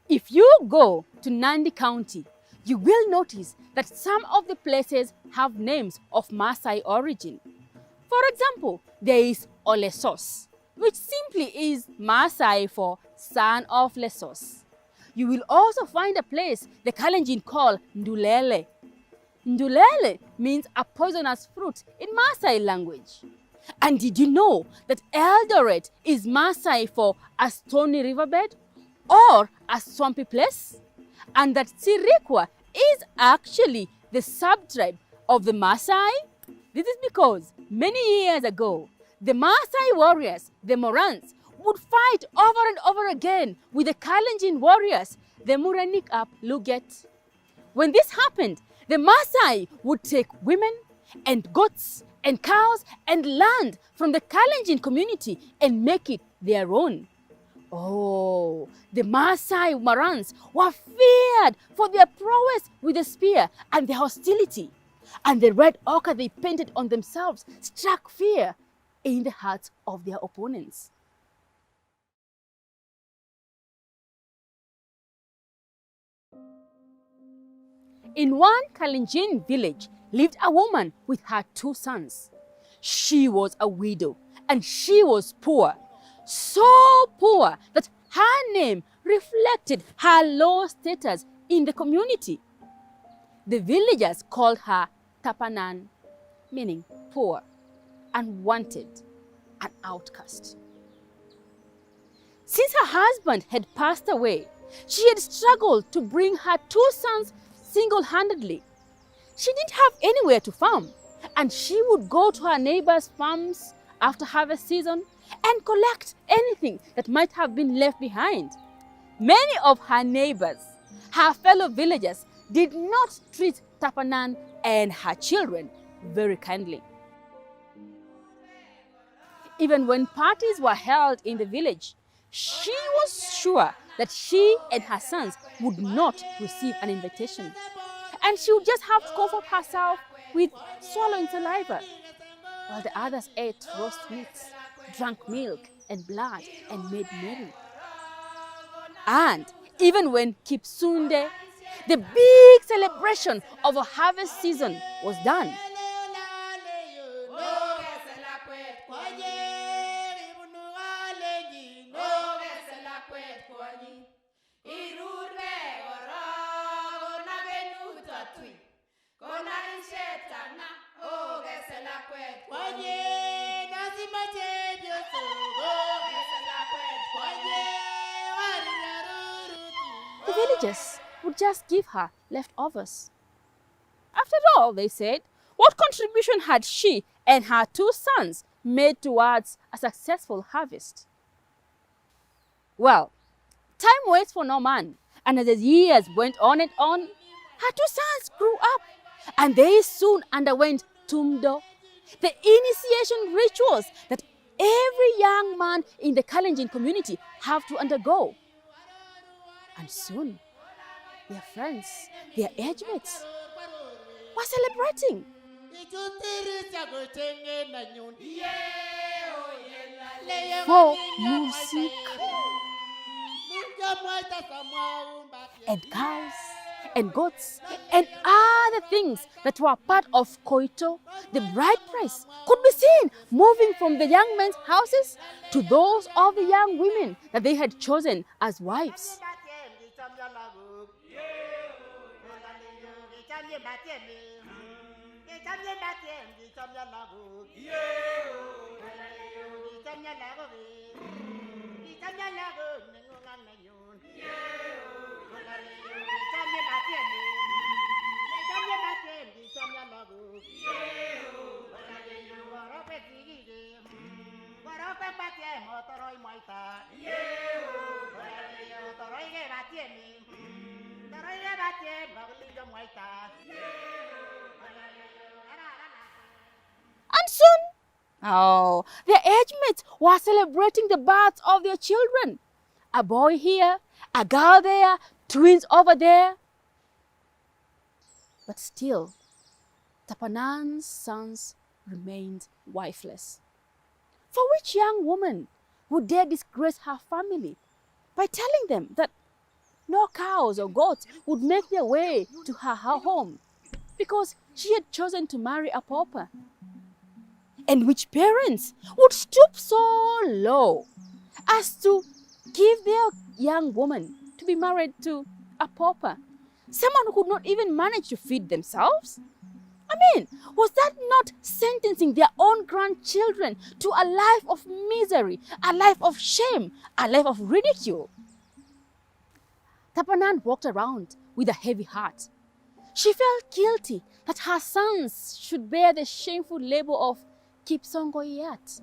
If you go to Nandi County, you will notice that some of the places have names of Maasai origin. For example, there is Olesos, which simply is Maasai for son of Lesos. You will also find a place the Kalenjin call Ndulele. Ndulele means a poisonous fruit in Maasai language. And did you know that Eldoret is Maasai for a stony riverbed or a swampy place? And that Sirikwa is actually the subtribe of the Maasai? This is because many years ago, the Maasai warriors, the Morans, would fight over and over again with the Kalenjin warriors, the Muranikap Luget. When this happened, the Maasai would take women and goats and cows and land from the Kalenjin community and make it their own. Oh, the Maasai Morans were feared for their prowess with the spear and their hostility. And the red ochre they painted on themselves struck fear in the hearts of their opponents. In one Kalenjin village lived a woman with her 2 sons. She was a widow and she was poor, so poor that her name reflected her low status in the community. The villagers called her Tapanan, meaning poor, unwanted, an outcast. Since her husband had passed away, she had struggled to bring her 2 sons single-handedly. She didn't have anywhere to farm, and she would go to her neighbors' farms after harvest season and collect anything that might have been left behind. Many of her neighbors, her fellow villagers, did not treat Tapanan and her children very kindly. Even when parties were held in the village, she was sure that she and her sons would not receive an invitation. And she would just have to comfort herself with swallowing saliva, while the others ate roast meats, drank milk and blood, and made merry. And even when Kipsunde, the big celebration of a harvest season, was done, the villagers would just give her leftovers. After all, they said, what contribution had she and her 2 sons made towards a successful harvest? Well, time waits for no man, and as the years went on and on, her 2 sons grew up, and they soon underwent tumdo, the initiation rituals that every young man in the Kalenjin community have to undergo. And soon, their friends, their age mates, were celebrating. For music and cows and goats and other things that were part of Koito, the bride price could be seen moving from the young men's houses to those of the young women that they had chosen as wives. And soon, their age mates were celebrating the births of their children. A boy here, a girl there, twins over there. But still, Tapanan's sons remained wifeless. For which young woman would dare disgrace her family by telling them that no cows or goats would make their way to her home because she had chosen to marry a pauper? And which parents would stoop so low as to give their young woman to be married to a pauper, someone who could not even manage to feed themselves? I mean, was that not sentencing their own grandchildren to a life of misery, a life of shame, a life of ridicule? Tapanan walked around with a heavy heart. She felt guilty that her sons should bear the shameful label of Kipsongoyat,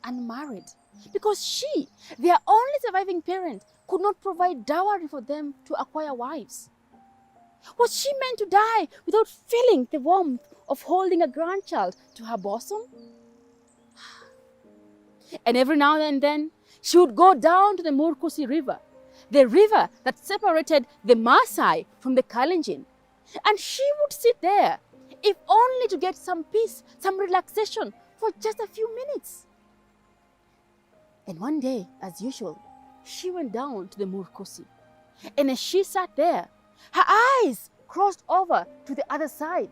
unmarried, because she, their only surviving parent, could not provide dowry for them to acquire wives. Was she meant to die without feeling the warmth of holding a grandchild to her bosom? And every now and then, she would go down to the Murkusi River, the river that separated the Maasai from the Kalenjin, and she would sit there, if only to get some peace, some relaxation for just a few minutes. And one day, as usual, she went down to the Murkusi, and as she sat there, her eyes crossed over to the other side,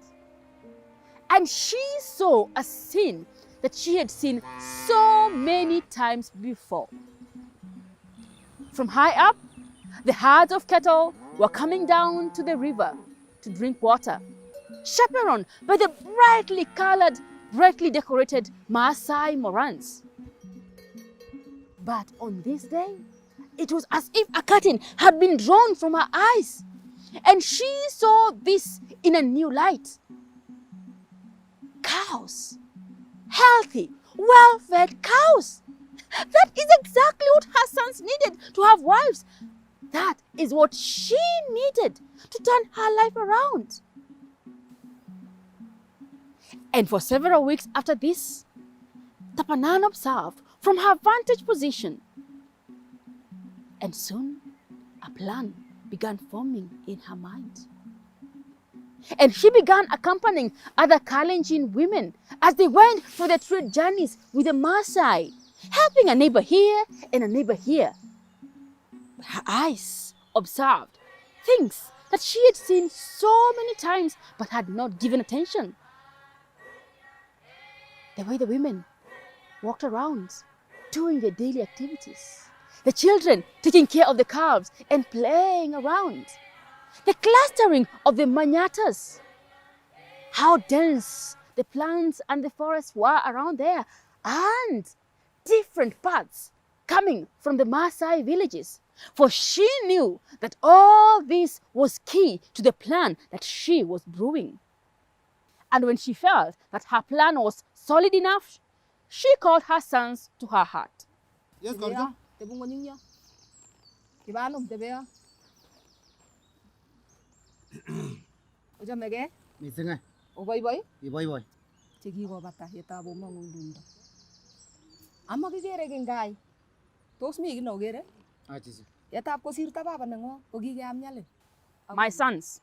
and she saw a scene that she had seen so many times before. From high up, the herds of cattle were coming down to the river to drink water, chaperoned by the brightly colored, brightly decorated Maasai Morans. But on this day, it was as if a curtain had been drawn from her eyes, and she saw this in a new light. Cows, healthy, well-fed cows. That is exactly what her sons needed to have wives. That is what she needed to turn her life around. And for several weeks after this, Tapanan observed from her vantage position. And soon, a plan began forming in her mind. And she began accompanying other Kalenjin women as they went for their trade journeys with the Maasai, helping a neighbor here and a neighbor here. Her eyes observed things that she had seen so many times but had not given attention. The way the women walked around, doing their daily activities. The children taking care of the calves and playing around. The clustering of the manyatas. How dense the plants and the forests were around there. And different paths coming from the Maasai villages. For she knew that all this was key to the plan that she was brewing. And when she felt that her plan was solid enough, she called her sons to her heart. Yes, Gorja. Misinga. Oboy boy. Iboy. Chigi go bata yeta bo mangundunda. Amma gigere gengai. Tos mi gino gere. Achis. Yeta ko sirta baba nango ogi am nyale. My sons,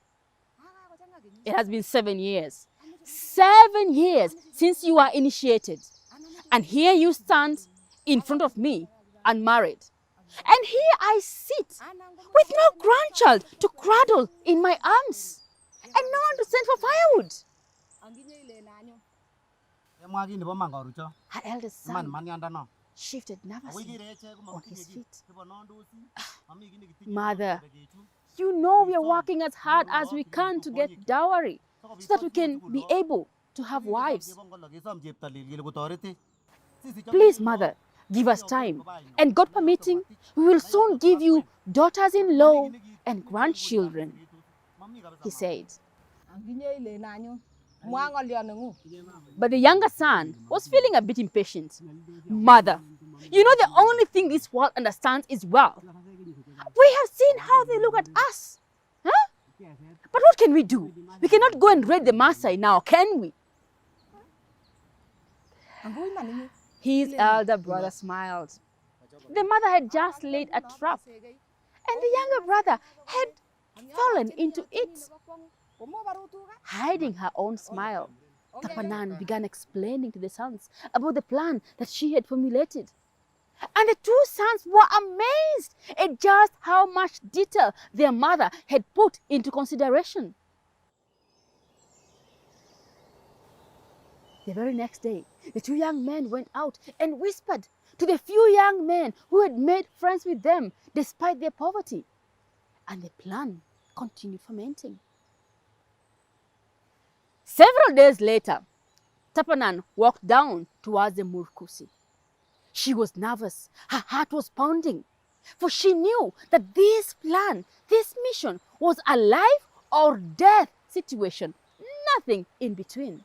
it has been 7 years. 7 years since you were initiated. And here you stand in front of me, unmarried. And here I sit with no grandchild to cradle in my arms and no one to send for firewood. Her eldest son shifted nervously on his feet. Mother, you know we are working as hard as we can to get dowry so that we can be able to have wives. Please, Mother, give us time, and God permitting, we will soon give you daughters-in-law and grandchildren, he said. But the younger son was feeling a bit impatient. Mother, you know the only thing this world understands is wealth. We have seen how they look at us. Huh? But what can we do? We cannot go and raid the Maasai now, can we? His elder brother smiled. The mother had just laid a trap, and the younger brother had fallen into it. Hiding her own smile, Tapanan began explaining to the sons about the plan that she had formulated. And the two sons were amazed at just how much detail their mother had put into consideration. The very next day, the two young men went out and whispered to the few young men who had made friends with them despite their poverty. And the plan continued fermenting. Several days later, Tapanan walked down towards the Murkusi. She was nervous, her heart was pounding, for she knew that this plan, this mission, was a life or death situation, nothing in between.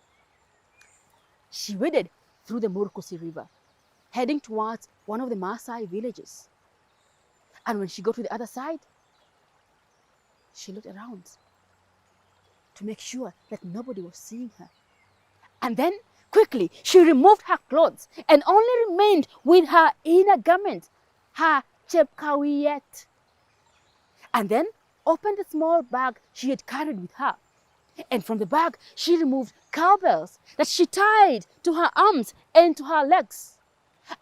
She waded through the Murkusi River, heading towards one of the Maasai villages. And when she got to the other side, she looked around to make sure that nobody was seeing her. And then, quickly, she removed her clothes and only remained with her inner garment, her chepkawiyet. And then opened the small bag she had carried with her. And from the bag, she removed cowbells that she tied to her arms and to her legs.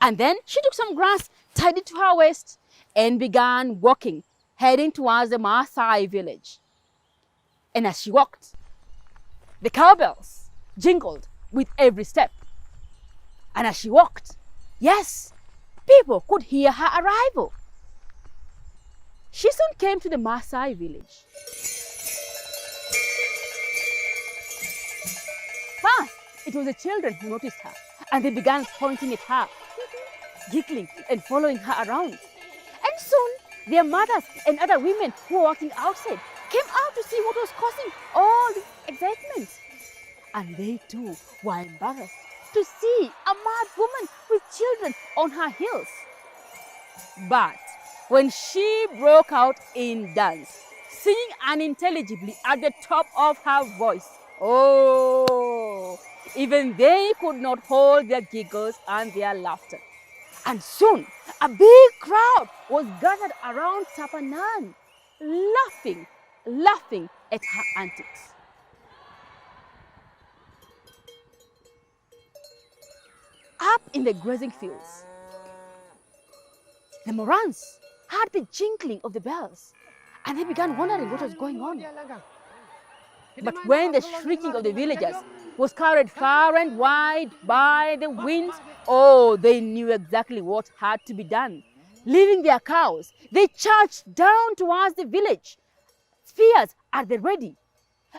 And then she took some grass, tied it to her waist, and began walking, heading towards the Maasai village. And as she walked, the cowbells jingled with every step. And as she walked, yes, people could hear her arrival. She soon came to the Maasai village. First, it was the children who noticed her, and they began pointing at her, giggling and following her around. And soon, their mothers and other women who were walking outside came out to see what was causing all this excitement. And they too were embarrassed to see a mad woman with children on her heels. But when she broke out in dance, singing unintelligibly at the top of her voice, oh, even they could not hold their giggles and their laughter. And soon, a big crowd was gathered around Tapanan, laughing at her antics. Up in the grazing fields, the Morans heard the jingling of the bells, and they began wondering what was going on. But when the shrieking of the villagers was carried far and wide by the wind, oh, they knew exactly what had to be done. Leaving their cows, they charged down towards the village, spears at the ready.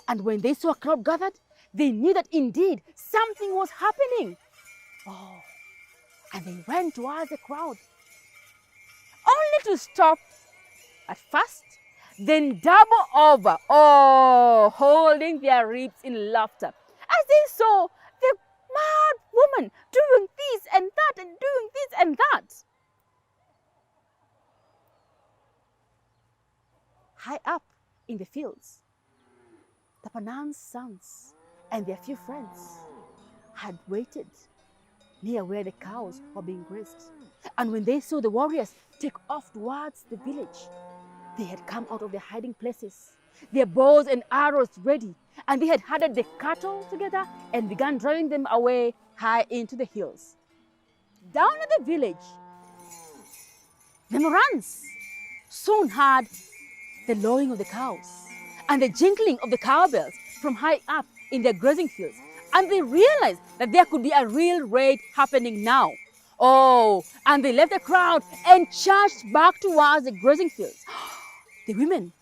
And when they saw a crowd gathered, they knew that indeed something was happening. Oh, and they ran towards the crowd, only to stop at first, then double over, oh, holding their ribs in laughter as they saw the mad woman doing this and that and doing this and that. High up in the fields, Tapanan's sons and their few friends had waited near where the cows were being grazed. And when they saw the warriors take off towards the village, they had come out of their hiding places, their bows and arrows ready, and they had huddled the cattle together and began driving them away high into the hills. Down at the village, the Morans soon heard the lowing of the cows and the jingling of the cowbells from high up in their grazing fields, and they realized that there could be a real raid happening now. Oh, and they left the crowd and charged back towards the grazing fields. The women,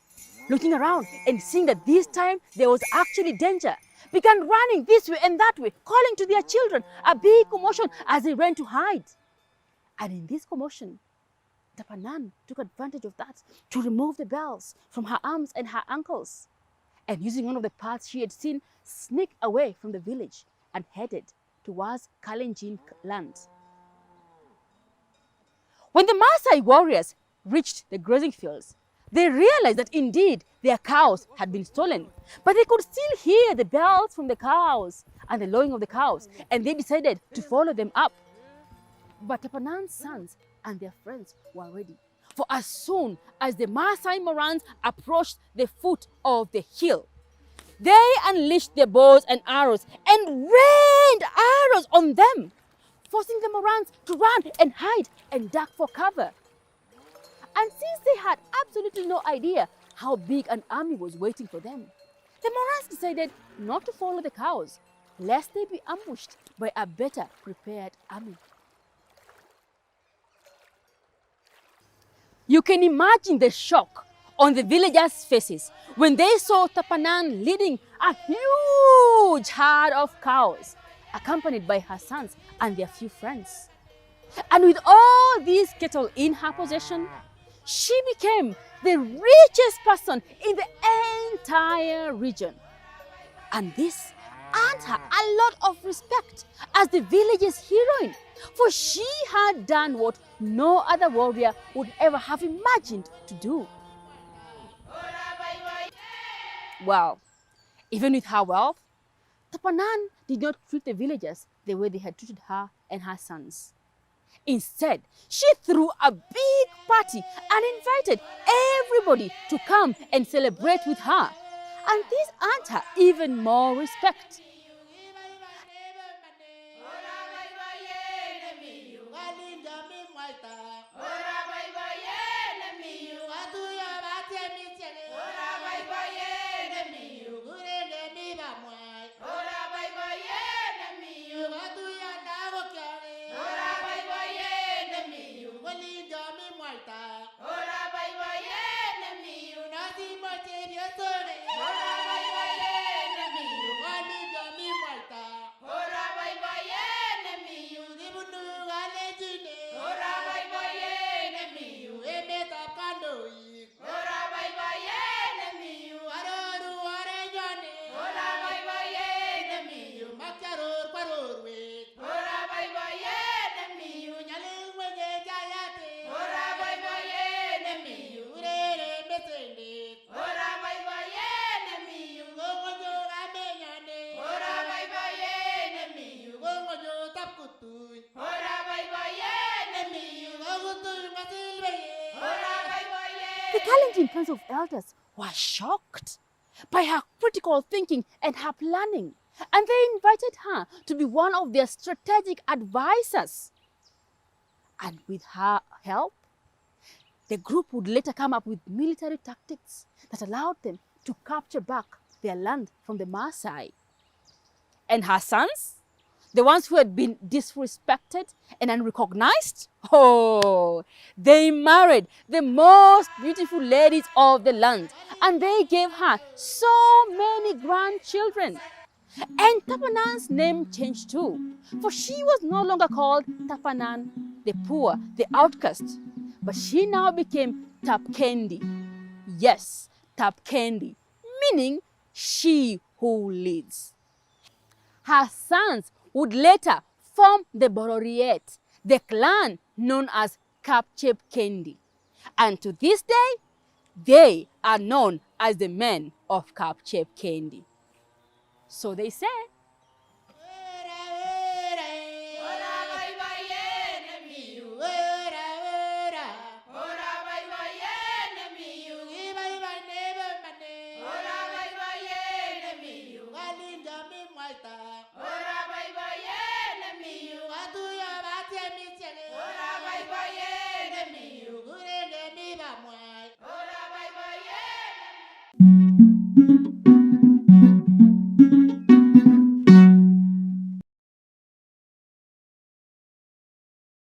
looking around and seeing that this time there was actually danger, began running this way and that way, calling to their children, a big commotion as they ran to hide. And in this commotion, Tapanan took advantage of that to remove the bells from her arms and her ankles, and using one of the paths she had seen, sneak away from the village and headed towards Kalenjin land. When the Maasai warriors reached the grazing fields, they realized that indeed their cows had been stolen, but they could still hear the bells from the cows and the lowing of the cows, and they decided to follow them up. But Tapanan's sons and their friends were ready, for as soon as the Maasai Morans approached the foot of the hill, They unleashed their bows and arrows and rained arrows on them, forcing the Morans to run and hide and duck for cover. And since they had absolutely no idea how big an army was waiting for them, the Morans decided not to follow the cows, lest they be ambushed by a better prepared army. You can imagine the shock on the villagers' faces when they saw Tapanan leading a huge herd of cows, accompanied by her sons and their few friends. And with all these cattle in her possession, she became the richest person in the entire region. And this earned her a lot of respect as the village's heroine, for she had done what no other warrior would ever have imagined to do. Well, even with her wealth, Tapanan did not treat the villagers the way they had treated her and her sons. Instead, she threw a big party and invited everybody to come and celebrate with her. And this earned her even more respect. The Kalenjin Council of Elders were shocked by her critical thinking and her planning, and they invited her to be one of their strategic advisors. And with her help, the group would later come up with military tactics that allowed them to capture back their land from the Maasai. And her sons, the ones who had been disrespected and unrecognized, they married the most beautiful ladies of the land, and they gave her so many grandchildren. And Tapanan's name changed too, for she was no longer called Tapanan, the poor, the outcast, but she now became Tapkendi. Yes, Tapkendi, meaning she who leads. Her sons would later form the Bororiet, the clan known as Tapkendi. And to this day, they are known as the men of Tapkendi. So they say,